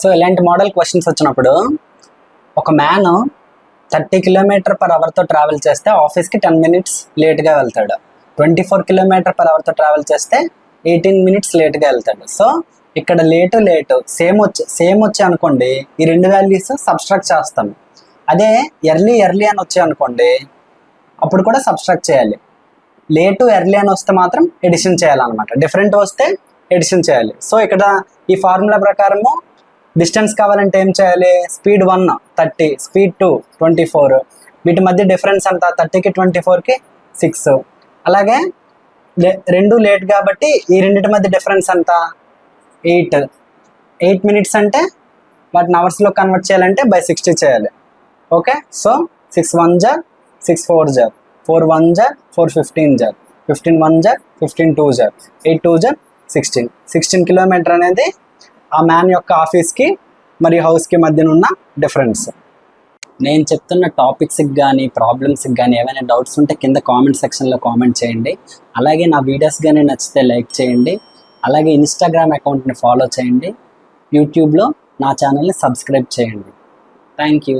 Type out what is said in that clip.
So ఇలాంటి model questions వచ్చినప్పుడు ఒక మ్యాన్ 30 km/hతో ట్రావెల్ చేస్తే ఆఫీస్కి 10 minutes లేట్గా వెళ్తాడు. 24 km/hతో ట్రావెల్ చేస్తే 18 minutes లేట్గా వెళ్తాడు. సో ఇక్కడ లేటు సేమ్ వచ్చి అనుకోండి, ఈ రెండు వాల్యూస్ సబ్స్ట్రాక్ట్ చేస్తాము. అదే ఎర్లీ అని వచ్చాయి అనుకోండి, అప్పుడు కూడా సబ్స్ట్రాక్ట్ చేయాలి. లేటు ఎర్లీ అని వస్తే మాత్రం ఎడిషన్ చేయాలన్నమాట. డిఫరెంట్ వస్తే ఎడిషన్ చేయాలి. సో ఇక్కడ ఈ ఫార్ములా ప్రకారము డిస్టెన్స్ కావాలంటే ఏం చేయాలి? Speed 1 30, speed 2 24. వీటి మధ్య డిఫరెన్స్ అంత 30కి 24కి 6. అలాగే రెండు లేట్ కాబట్టి ఈ రెండింటి మధ్య డిఫరెన్స్ అంత 8 minutes. అంటే వాటిని అవర్స్లో కన్వర్ట్ చేయాలంటే by 60 చేయాలి. Okay, so 6 1 jar 6 4 jar 4 1 jar 4 15 jar 15 1 jar 15 2 jar 8 2 jar 16 kilometre అనేది ఆ మ్యాన్ యొక్క ఆఫీస్కి మరియు హౌస్కి మధ్యన ఉన్న డిఫరెన్స్. నేను చెప్తున్న టాపిక్స్కి కానీ ప్రాబ్లమ్స్కి కానీ ఏమైనా డౌట్స్ ఉంటే కింద కామెంట్ సెక్షన్లో కామెంట్ చేయండి. అలాగే నా వీడియోస్ కానీ నచ్చితే లైక్ చేయండి. అలాగే ఇన్స్టాగ్రామ్ అకౌంట్ని ఫాలో చేయండి. యూట్యూబ్లో నా ఛానల్ని సబ్స్క్రైబ్ చేయండి. Thank you.